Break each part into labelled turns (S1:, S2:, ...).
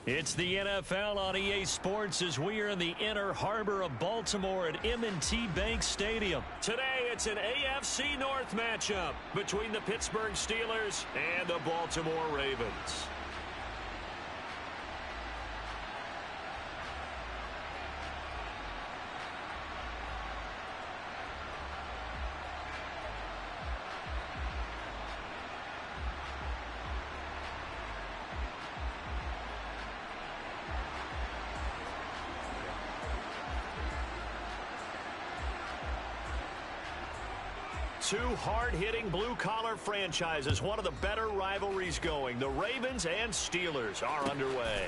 S1: It's the NFL on EA Sports as we are in the inner harbor of Baltimore at M&T Bank Stadium. Today, it's an AFC North matchup between the Pittsburgh Steelers and the Baltimore Ravens. Two hard-hitting blue-collar franchises, one of the better rivalries going. The Ravens and Steelers are underway.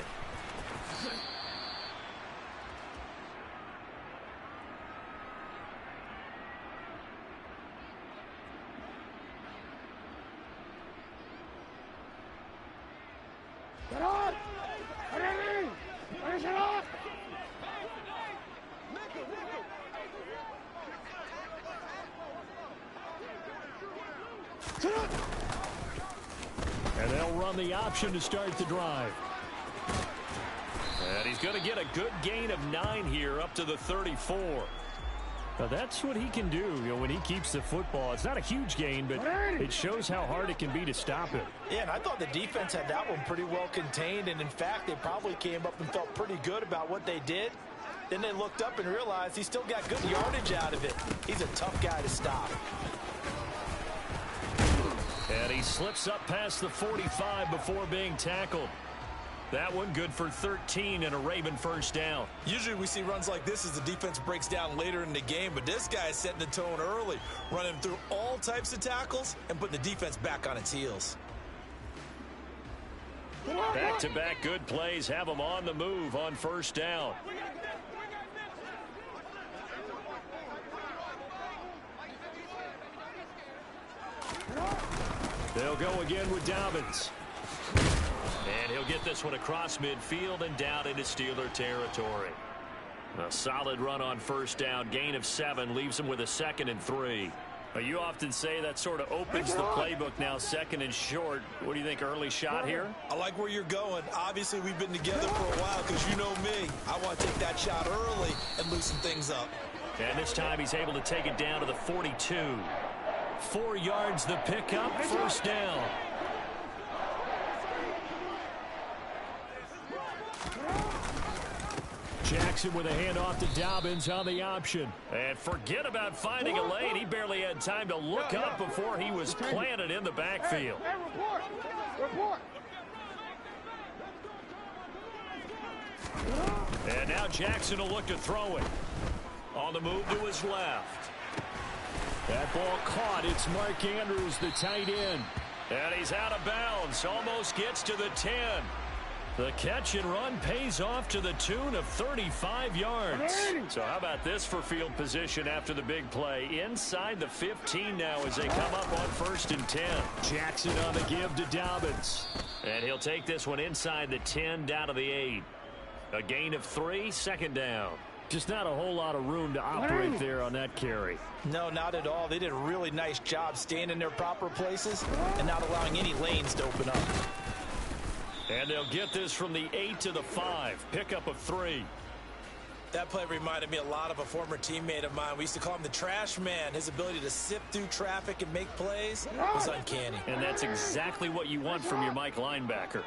S2: Get on! Ready! Finish it off!
S1: And they'll run the option to start the drive. And he's going to get a good gain of 9 here up to the 34. Now that's what he can do, when he keeps the football. It's not a huge gain, but it shows how hard it can be to stop him.
S3: Yeah, and I thought the defense had that one pretty well contained, and in fact, they probably came up and felt pretty good about what they did. Then they looked up and realized he still got good yardage out of it. He's a tough guy to stop.
S1: And he slips up past the 45 before being tackled. That one good for 13 and a Raven first down.
S4: Usually we see runs like this as the defense breaks down later in the game, but this guy is setting the tone early, running through all types of tackles and putting the defense back on its heels.
S1: Back-to-back good plays have them on the move on first down. They'll go again with Dobbins. And he'll get this one across midfield and down into Steeler territory. A solid run on first down. Gain of 7 leaves him with a 2nd and 3. You often say that sort of opens the playbook now, 2nd and short. What do you think, early shot here?
S4: I like where you're going. Obviously, we've been together for a while because you know me. I want to take that shot early and loosen things up.
S1: And this time he's able to take it down to the 42. 4 yards the pickup, first down. Jackson with a handoff to Dobbins on the option. And forget about finding a lane. He barely had time to look up before he was planted in the backfield.
S2: Hey, report!
S1: And now Jackson will look to throw it. On the move to his left. That ball caught. It's Mark Andrews, the tight end. And he's out of bounds. Almost gets to the 10. The catch and run pays off to the tune of 35 yards. So how about this for field position after the big play? Inside the 15 now as they come up on 1st and 10. Jackson on the give to Dobbins. And he'll take this one inside the 10 down to the 8. A gain of 3, 2nd down. Just not a whole lot of room to operate there on that carry.
S3: No, not at all. They did a really nice job staying in their proper places and not allowing any lanes to open up.
S1: And they'll get this from the 8 to the 5. Pickup of 3.
S4: That play reminded me a lot of a former teammate of mine. We used to call him the trash man. His ability to sift through traffic and make plays was uncanny.
S1: And that's exactly what you want from your Mike linebacker.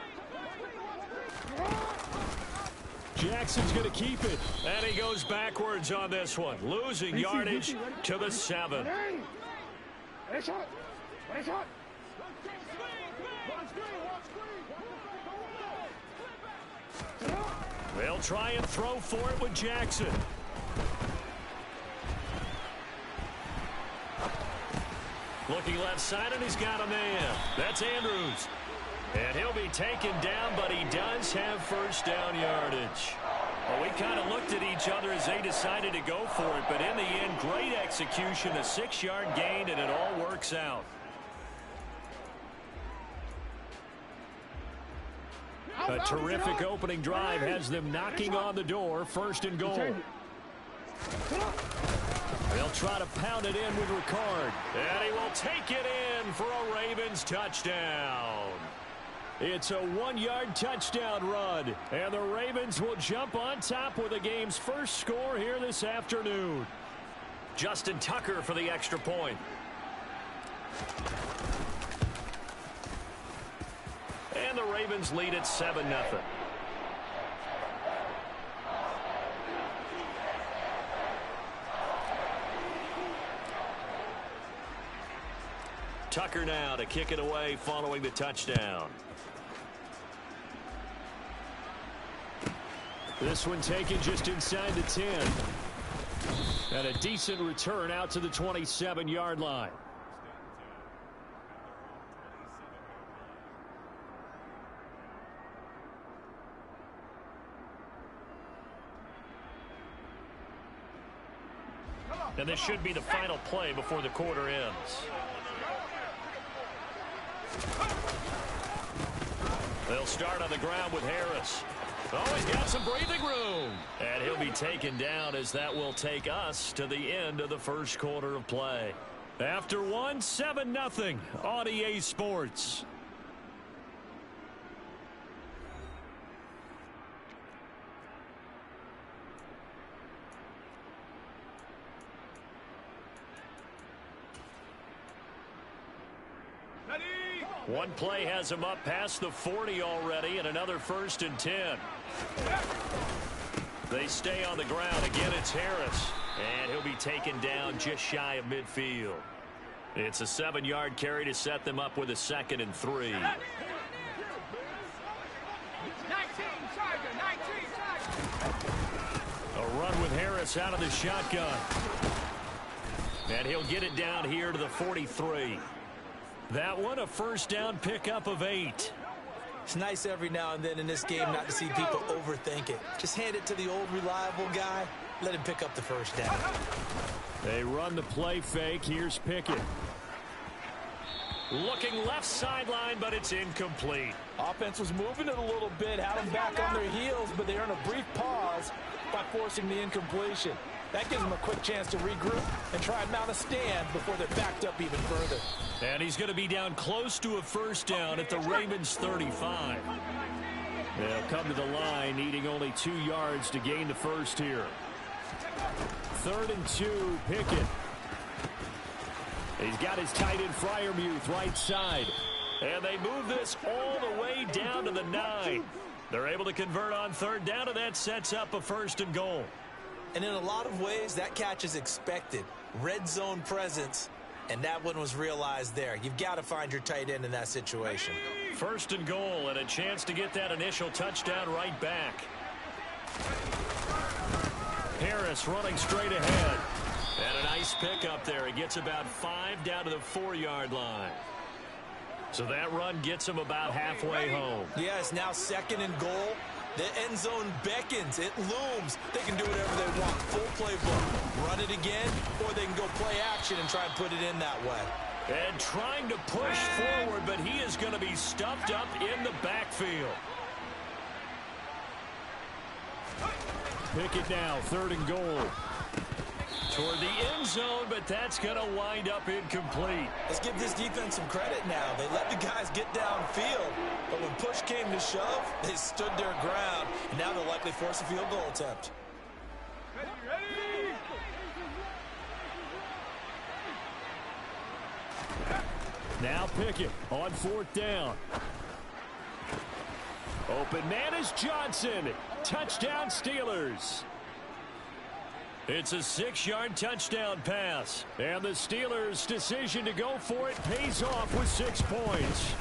S1: Jackson's going to keep it. And he goes backwards on this one. Losing yardage to the 7. They'll try and throw for it with Jackson. Looking left side, and he's got a man. That's Andrews. And he'll be taken down, but he does have first down yardage. Well, we kind of looked at each other as they decided to go for it, but in the end, great execution, a 6-yard gain, and it all works out. A terrific opening drive has them knocking on the door, 1st and goal. They'll try to pound it in with Ricard. And he will take it in for a Ravens touchdown. It's a 1-yard touchdown run. And the Ravens will jump on top with the game's first score here this afternoon. Justin Tucker for the extra point. And the Ravens lead at 7-0. Tucker now to kick it away following the touchdown. This one taken just inside the 10. And a decent return out to the 27-yard line. And this should be the final play before the quarter ends. They'll start on the ground with Harris. Oh, he's got some breathing room. And he'll be taken down as that will take us to the end of the first quarter of play. After one, 7-0 on EA Sports. One play has him up past the 40 already, and another 1st and 10. They stay on the ground. Again, it's Harris. And he'll be taken down just shy of midfield. It's a 7-yard carry to set them up with a 2nd and 3.
S2: 19,
S1: A run with Harris out of the shotgun. And he'll get it down here to the 43. That one a 1st down pickup of 8.
S3: It's nice every now and then in this game not to see people overthink it. Just hand it to the old reliable guy. Let him pick up the 1st down.
S1: They run the play fake. Here's Pickett. Looking left sideline, but it's incomplete.
S3: Offense was moving it a little bit, had them back on their heels, but they earn a brief pause by forcing the incompletion. That gives them a quick chance to regroup and try and mount a stand before they're backed up even further.
S1: And he's going to be down close to a 1st down at the Ravens 35. They'll come to the line, needing only 2 yards to gain the 1st here. 3rd and 2, Pickett. He's got his tight end Freiermuth right side. And they move this all the way down to the 9. They're able to convert on 3rd down, and that sets up a 1st and goal.
S3: And in a lot of ways, that catch is expected. Red zone presence, and that one was realized there. You've got to find your tight end in that situation.
S1: 1st and goal, and a chance to get that initial touchdown right back. Harris running straight ahead. And a nice pickup there. He gets about 5 down to the 4-yard line. So that run gets him about halfway home.
S3: Yeah, it's now 2nd and goal. The end zone beckons. It looms. They can do whatever they want. Full playbook. Run it again, or they can go play action and try and put it in that way.
S1: And trying to push forward, but he is going to be stuffed up in the backfield. Pickett now, 3rd and goal. Toward the end zone, but that's going to wind up incomplete.
S3: Let's give this defense some credit now. They let the guys get downfield, but when push came to shove, they stood their ground, and now they'll likely force a field goal attempt.
S2: ready.
S1: Now Pickett on 4th down. Open man is Johnson. Touchdown Steelers. It's a 6-yard touchdown pass. And the Steelers' decision to go for it pays off with 6 points.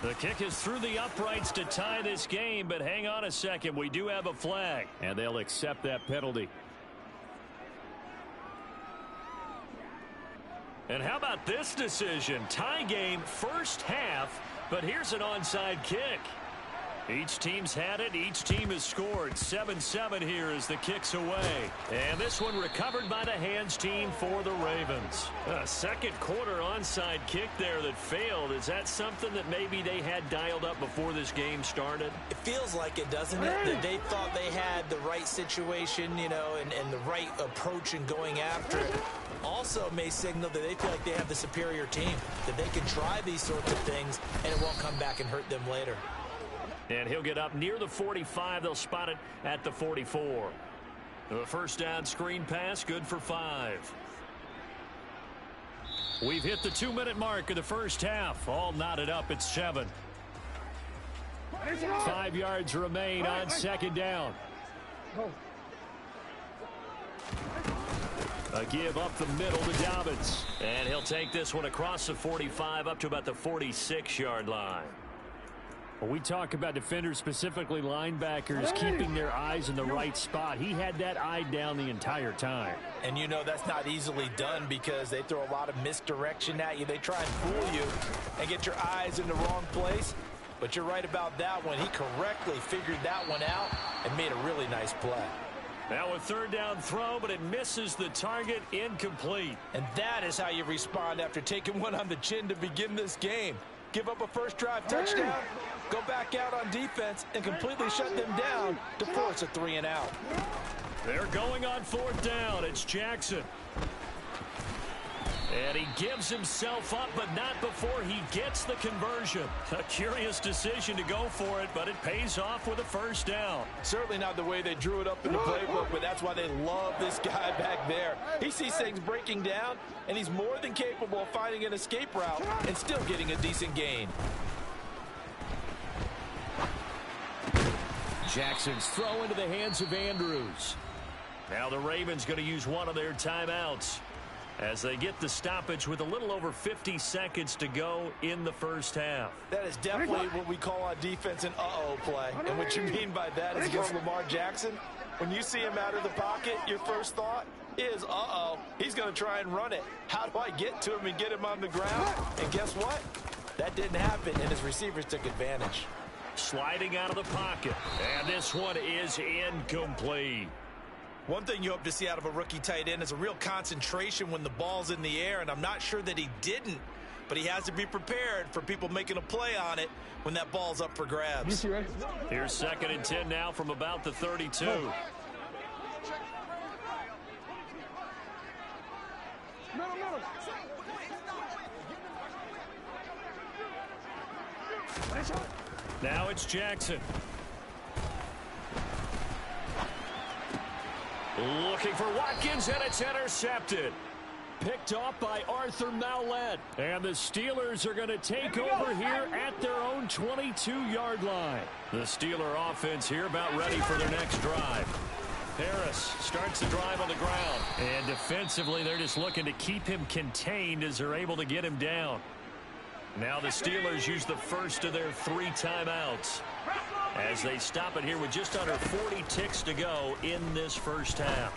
S1: The kick is through the uprights to tie this game, but hang on a second. We do have a flag, and they'll accept that penalty. And how about this decision? Tie game, 1st half, but here's an onside kick. Each team's had it. Each team has scored. 7-7 here as the kick's away. And this one recovered by the hands team for the Ravens. A second quarter onside kick there that failed. Is that something that maybe they had dialed up before this game started?
S3: It feels like it, doesn't it? That they thought they had the right situation, you know, and the right approach in going after it. Also may signal that they feel like they have the superior team, that they can try these sorts of things and it won't come back and hurt them later.
S1: And he'll get up near the 45. They'll spot it at the 44. The first down screen pass, good for 5. We've hit the 2-minute mark of the first half. All knotted up at 7. 5 yards remain on second down. A give up the middle to Dobbins. And he'll take this one across the 45 up to about the 46-yard line. When we talk about defenders, specifically linebackers, keeping their eyes in the right spot, he had that eye down the entire time.
S3: And you know that's not easily done because they throw a lot of misdirection at you. They try and fool you and get your eyes in the wrong place. But you're right about that one. He correctly figured that one out and made a really nice play.
S1: Now a third down throw, but it misses the target, incomplete.
S3: And that is how you respond after taking one on the chin to begin this game. Give up a first drive touchdown, go back out on defense, and completely shut them down to force a 3-and-out.
S1: They're going on fourth down. It's Jackson. And he gives himself up, but not before he gets the conversion. A curious decision to go for it, but it pays off with a first down.
S3: Certainly not the way they drew it up in the playbook, but that's why they love this guy back there. He sees things breaking down, and he's more than capable of finding an escape route and still getting a decent gain.
S1: Jackson's throw into the hands of Andrews. Now the Ravens going to use one of their timeouts as they get the stoppage with a little over 50 seconds to go in the first half.
S3: That is definitely what we call on defense an uh-oh play. And what you mean by that is against Lamar Jackson, when you see him out of the pocket, your first thought is, uh-oh, he's going to try and run it. How do I get to him and get him on the ground? And guess what? That didn't happen, and his receivers took advantage.
S1: Sliding out of the pocket, and this one is incomplete.
S4: One thing you hope to see out of a rookie tight end is a real concentration when the ball's in the air, and I'm not sure that he didn't, but he has to be prepared for people making a play on it when that ball's up for grabs.
S1: Here's 2nd and 10 now from about the 32. Now it's Jackson. Looking for Watkins, and it's intercepted. Picked off by Arthur Maulet. And the Steelers are going to take over here at their own 22-yard line. The Steeler offense here about ready for their next drive. Harris starts the drive on the ground. And defensively, they're just looking to keep him contained as they're able to get him down. Now the Steelers use the first of their 3 timeouts as they stop it here with just under 40 ticks to go in this first half.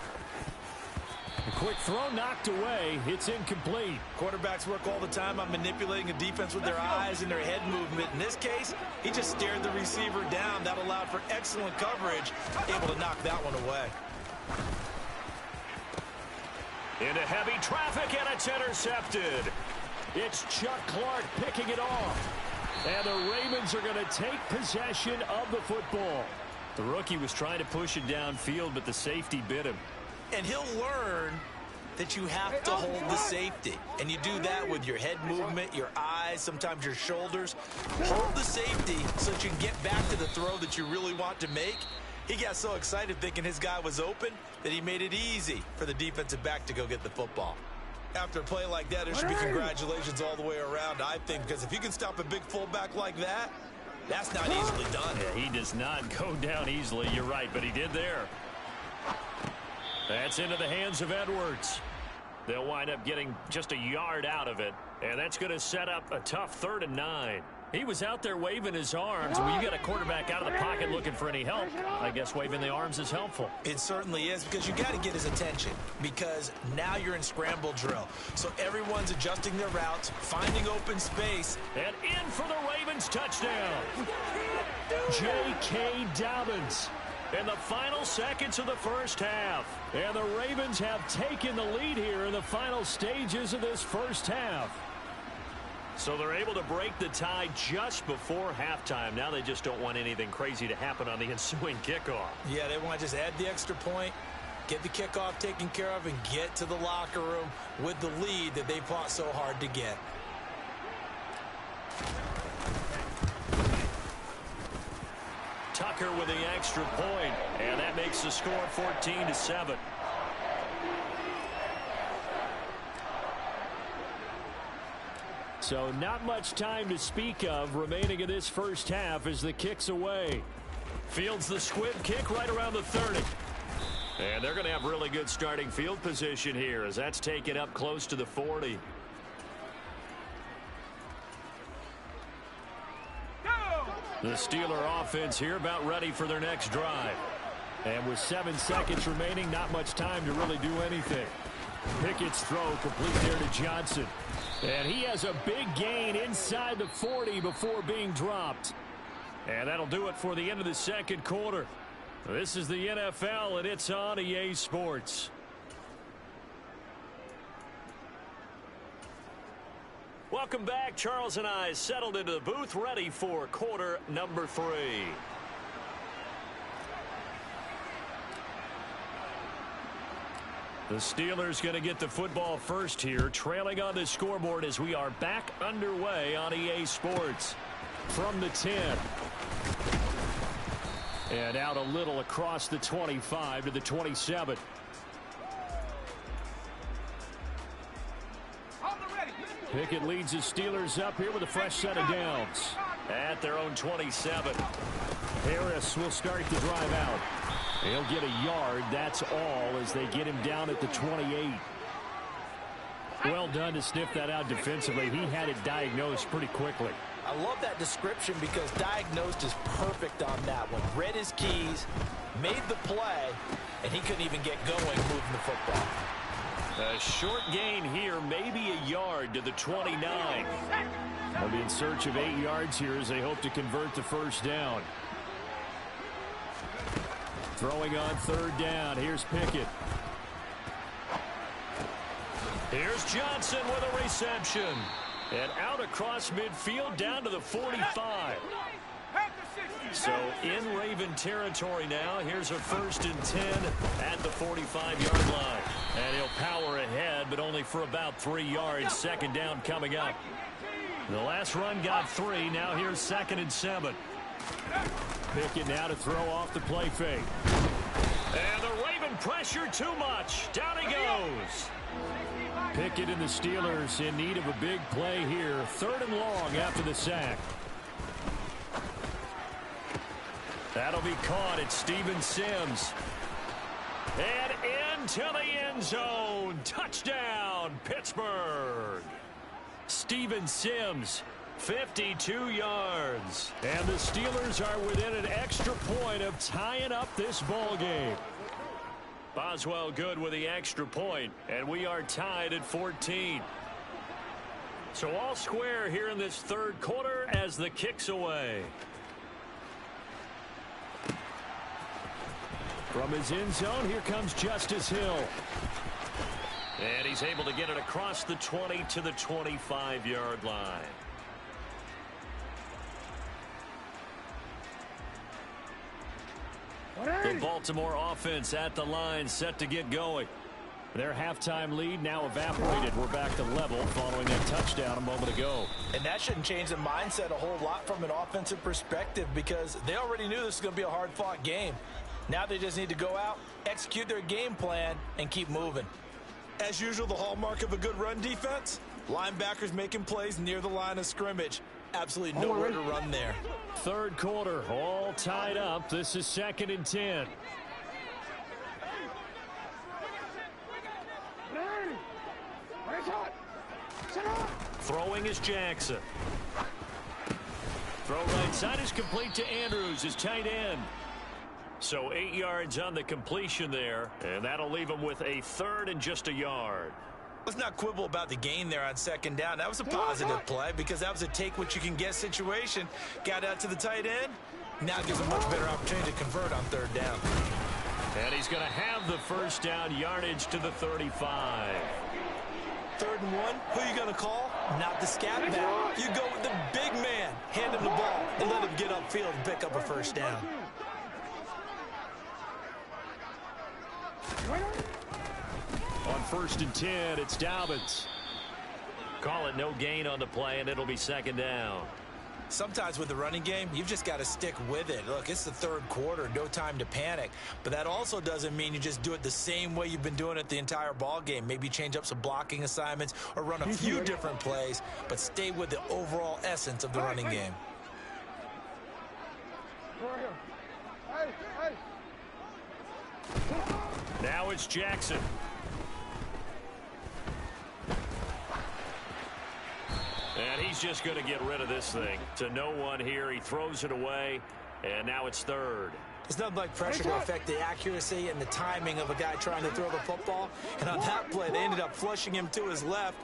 S1: A quick throw knocked away. It's incomplete.
S4: Quarterbacks work all the time on manipulating a defense with their eyes and their head movement. In this case, he just stared the receiver down. That allowed for excellent coverage, able to knock that one away.
S1: Into heavy traffic, and it's intercepted. It's Chuck Clark picking it off. And the Ravens are going to take possession of the football. The rookie was trying to push it downfield, but the safety bit him.
S3: And he'll learn that you have to hold the safety. And you do that with your head movement, your eyes, sometimes your shoulders. Hold the safety so that you can get back to the throw that you really want to make. He got so excited thinking his guy was open that he made it easy for the defensive back to go get the football.
S4: After a play like that, there should be congratulations all the way around, I think, because if you can stop a big fullback like that, that's not easily done.
S1: Yeah, he does not go down easily. You're right, but he did there. That's into the hands of Edwards. They'll wind up getting just a yard out of it, and that's going to set up a tough 3rd and 9. He was out there waving his arms. When you got a quarterback out of the pocket looking for any help, I guess waving the arms is helpful.
S3: It certainly is, because you got to get his attention, because now you're in scramble drill. So everyone's adjusting their routes, finding open space.
S1: And in for the Ravens touchdown. J.K. Dobbins in the final seconds of the first half. And the Ravens have taken the lead here in the final stages of this first half. So they're able to break the tie just before halftime. Now they just don't want anything crazy to happen on the ensuing kickoff.
S3: Yeah, they want to just add the extra point, get the kickoff taken care of, and get to the locker room with the lead that they fought so hard to get.
S1: Tucker with the extra point, and that makes the score 14-7. So not much time to speak of remaining in this first half as the kick's away. Fields the squib kick right around the 30. And they're going to have really good starting field position here as that's taken up close to the 40. The Steeler offense here about ready for their next drive. And with 7 seconds remaining, not much time to really do anything. Pickett's throw complete there to Johnson. And he has a big gain inside the 40 before being dropped. And that'll do it for the end of the second quarter. This is the NFL, and it's on EA Sports. Welcome back. Charles and I settled into the booth, ready for quarter number 3. The Steelers going to get the football first here, trailing on the scoreboard as we are back underway on EA Sports. From the 10. And out a little across the 25 to the 27. Pickett leads the Steelers up here with a fresh set of downs. At their own 27. Harris will start the drive out. He'll get a yard, that's all, as they get him down at the 28. Well done to sniff that out defensively. He had it diagnosed pretty quickly.
S3: I love that description because diagnosed is perfect on that one. Read his keys, made the play, and he couldn't even get going moving the football.
S1: A short gain here, maybe a yard to the 29. They'll be in search of 8 yards here as they hope to convert the first down. Throwing on third down. Here's Pickett. Here's Johnson with a reception. And out across midfield down to the 45. So in Raven territory now. Here's a 1st and 10 at the 45-yard line. And he'll power ahead, but only for about 3 yards. Second down coming up. The last run got 3. Now here's 2nd and 7. Pickett now to throw off the play fake. And the Raven pressure too much. Down he goes. Pickett and the Steelers in need of a big play here. 3rd and long after the sack. That'll be caught at Steven Sims. And into the end zone. Touchdown, Pittsburgh. Steven Sims. 52 yards. And the Steelers are within an extra point of tying up this ball game. Boswell good with the extra point, and we are tied at 14. So all square here in this third quarter as the kick's away. From his end zone, here comes Justice Hill. And he's able to get it across the 20 to the 25-yard line. The Baltimore offense at the line, set to get going. Their halftime lead now evaporated. We're back to level following that touchdown a moment ago.
S3: And that shouldn't change the mindset a whole lot from an offensive perspective because they already knew this was going to be a hard-fought game. Now they just need to go out, execute their game plan, and keep moving.
S4: As usual, the hallmark of a good run defense, linebackers making plays near the line of scrimmage. Absolutely nowhere to run there.
S1: Third quarter, all tied up. This is 2nd and 10. Throwing is Jackson. Throw right side is complete to Andrews, his tight end. So 8 yards on the completion there, and that'll leave him with a third and just a yard.
S3: Let's not quibble about the gain there on second down. That was a positive play because that was a take-what-you-can-get situation. Got out to the tight end. Now gives him a much better opportunity to convert on third down.
S1: And he's going to have the first down yardage to the 35.
S3: 3rd and 1, who are you going to call? Not the scat back. You go with the big man. Hand him the ball and let him get upfield and pick up a first down.
S1: On 1st and 10, it's Dobbins. Call it no gain on the play, and it'll be 2nd down.
S3: Sometimes with the running game, you've just got to stick with it. Look, it's the 3rd quarter, no time to panic. But that also doesn't mean you just do it the same way you've been doing it the entire ball game. Maybe change up some blocking assignments or run a few different plays, but stay with the overall essence of the running game.
S1: Now it's Jackson. And he's just going to get rid of this thing. To no one here. He throws it away, and now it's 3rd.
S3: There's nothing like pressure to affect the accuracy and the timing of a guy trying to throw the football. And on that play, they ended up flushing him to his left,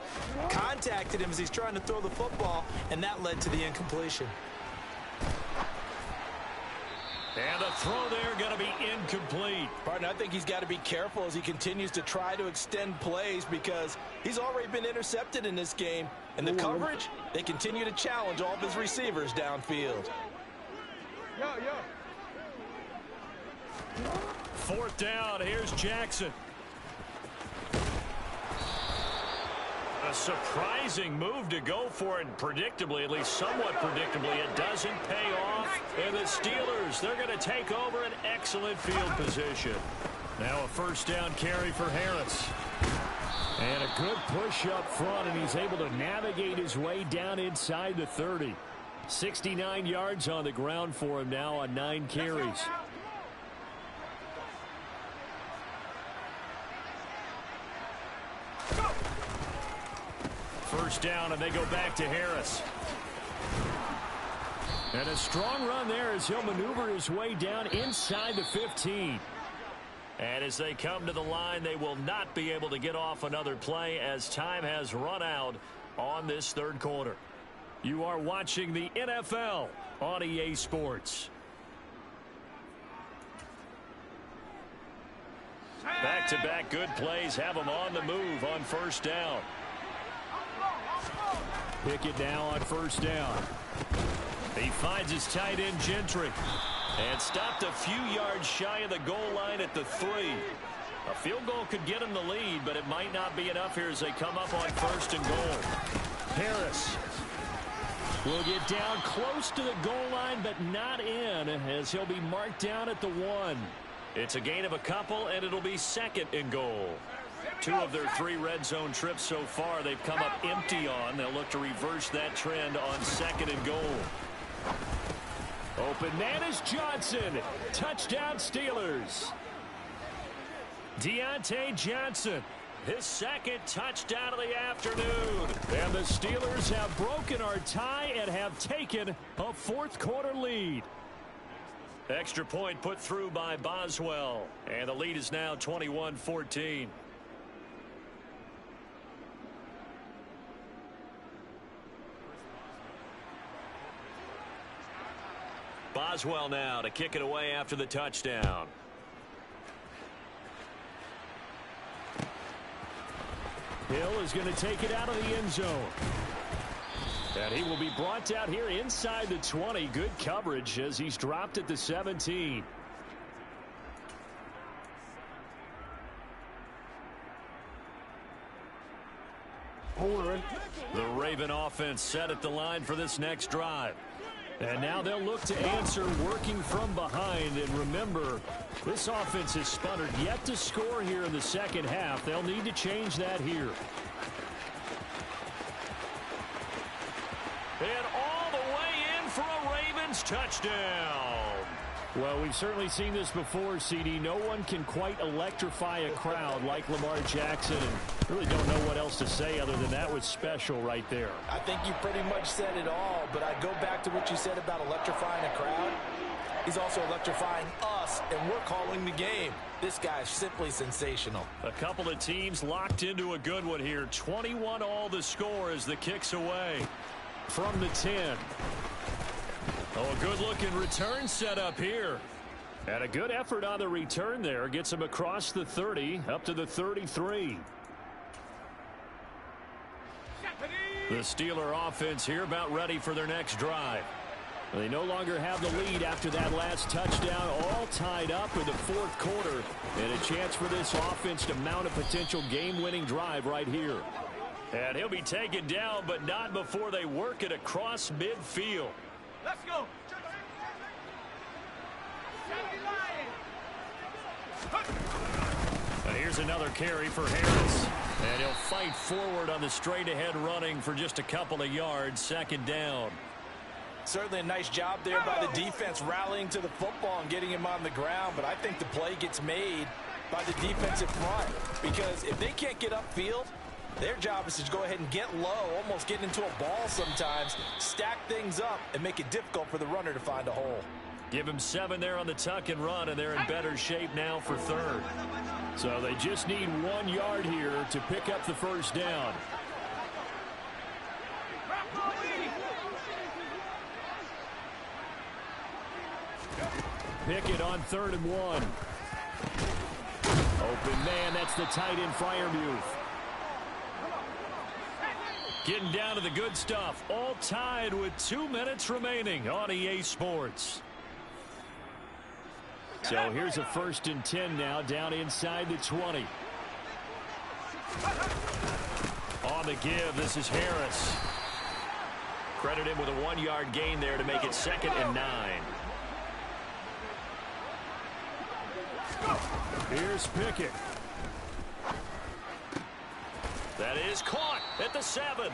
S3: contacted him as he's trying to throw the football, and that led to the incompletion.
S1: And the throw there going to be incomplete.
S3: Partner, I think he's got to be careful as he continues to try to extend plays because he's already been intercepted in this game. And the coverage, they continue to challenge all of his receivers downfield.
S1: 4th down, here's Jackson. A surprising move to go for it, and predictably, at least somewhat predictably, it doesn't pay off. And the Steelers, they're going to take over an excellent field position. Now a 1st down carry for Harris. And a good push up front, and he's able to navigate his way down inside the 30. 69 yards on the ground for him now on 9 carries. First down, and they go back to Harris. And a strong run there as he'll maneuver his way down inside the 15. And as they come to the line, they will not be able to get off another play as time has run out on this 3rd quarter. You are watching the NFL on EA Sports. Back-to-back good plays have them on the move on 1st down. Pickett now on 1st down. He finds his tight end Gentry. And stopped a few yards shy of the goal line at the 3. A field goal could get him the lead, but it might not be enough here as they come up on 1st and goal. Harris will get down close to the goal line, but not in, as he'll be marked down at the 1. It's a gain of a couple, and it'll be 2nd and goal. 2 of their 3 red zone trips so far they've come up empty on. They'll look to reverse that trend on 2nd and goal. Open man is Johnson. Touchdown Steelers. Deontay Johnson, his 2nd touchdown of the afternoon. And the Steelers have broken our tie and have taken a 4th quarter lead. Extra point put through by Boswell. And the lead is now 21-14. Boswell now to kick it away after the touchdown. Hill is going to take it out of the end zone. And he will be brought out here inside the 20. Good coverage as he's dropped at the 17. The Raven offense set at the line for this next drive. And now they'll look to answer working from behind. And remember, this offense has sputtered yet to score here in the 2nd half. They'll need to change that here. And all the way in for a Ravens touchdown. Well, we've certainly seen this before, CD. No one can quite electrify a crowd like Lamar Jackson. And really don't know what else to say other than that was special right there.
S3: I think you pretty much said it all. but I go back to what you said about electrifying a crowd. He's also electrifying us, and we're calling the game. This guy's simply sensational.
S1: A couple of teams locked into a good one here. 21 all the score as the kick's away from the 10. Oh, a good-looking return set up here. And a good effort on the return there. Gets him across the 30, up to the 33. The Steeler offense here about ready for their next drive. They no longer have the lead after that last touchdown, all tied up in the fourth quarter. And a chance for this offense to mount a potential game-winning drive right here. And he'll be taken down, but not before they work it across midfield.
S2: Let's go.
S1: And here's another carry for Harris. And he'll fight forward on the straight-ahead running for just a couple of yards. Second down.
S3: Certainly a nice job there by the defense rallying to the football and getting him on the ground. But I think the play gets made by the defensive front. Because if they can't get upfield, their job is to go ahead and get low, almost get into a ball sometimes, stack things up, and make it difficult for the runner to find a hole.
S1: Give him 7 there on the tuck and run, and they're in better shape now for third. So they just need 1 yard here to pick up the first down. Pickett on 3rd and 1. Open man, that's the tight end Freiermuth. Getting down to the good stuff. All tied with 2 minutes remaining on EA Sports. So here's a 1st and 10 now, down inside the 20. On the give, this is Harris. Credit him with a 1 yard gain there to make it 2nd and 9. Here's Pickett. That is caught at the 7.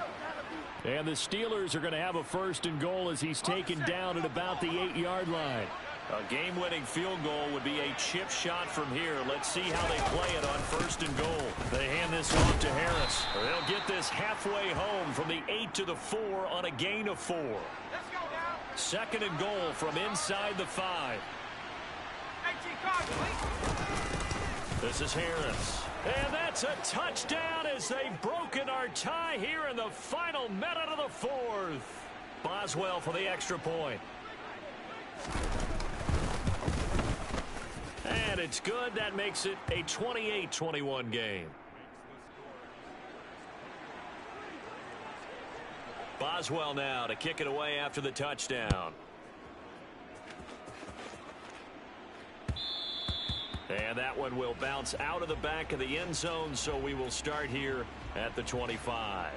S1: And the Steelers are going to have a 1st and goal as he's taken down at about the 8 yard line. A game-winning field goal would be a chip shot from here. Let's see how they play it on 1st and goal. They hand this off to Harris. They'll get this halfway home from the 8 to the 4 on a gain of 4. 2nd and goal from inside the 5. This is Harris. And that's a touchdown as they've broken our tie here in the final minute of the 4th. Boswell for the extra point. And it's good. That makes it a 28-21 game. Boswell now to kick it away after the touchdown. And that one will bounce out of the back of the end zone, so we will start here at the 25.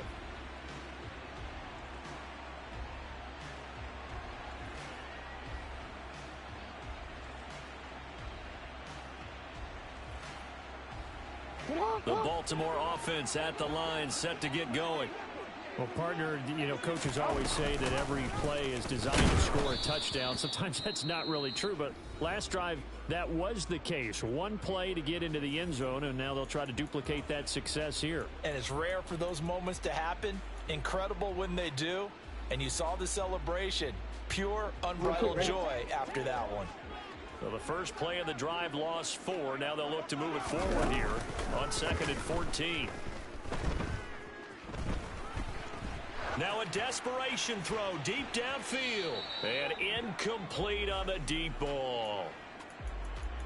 S1: The Baltimore offense at the line, set to get going.
S5: Well, partner, you know, coaches always say that every play is designed to score a touchdown. Sometimes that's not really true, but last drive, that was the case. 1 play to get into the end zone, and now they'll try to duplicate that success here.
S3: And it's rare for those moments to happen. Incredible when they do. And you saw the celebration. Pure, unbridled joy after that one.
S1: So the first play of the drive lost 4. Now they'll look to move it forward here on 2nd and 14. Now a desperation throw deep downfield. And incomplete on the deep ball.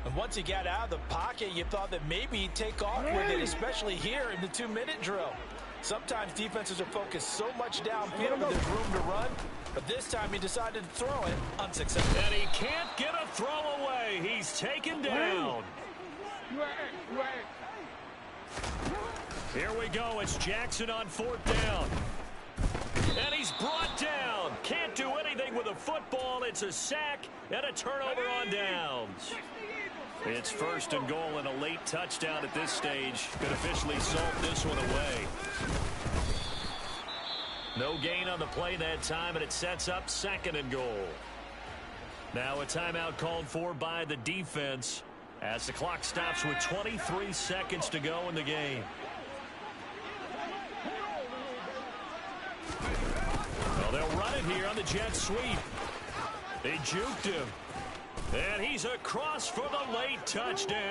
S3: And once he got out of the pocket, you thought that maybe he'd take off with it, especially here in the 2-minute drill. Sometimes defenses are focused so much downfield that there's room to run. But this time he decided to throw it unsuccessfully.
S1: And he can't get a throw away. He's taken down. Here we go. It's Jackson on 4th down. And he's brought down. Can't do anything with a football. It's a sack and a turnover on downs. It's 1st and goal and a late touchdown at this stage could officially salt this one away. No gain on the play that time, and it sets up 2nd and goal. Now a timeout called for by the defense as the clock stops with 23 seconds to go in the game. Well, they'll run it here on the jet sweep. They juked him. And he's across for the late touchdown.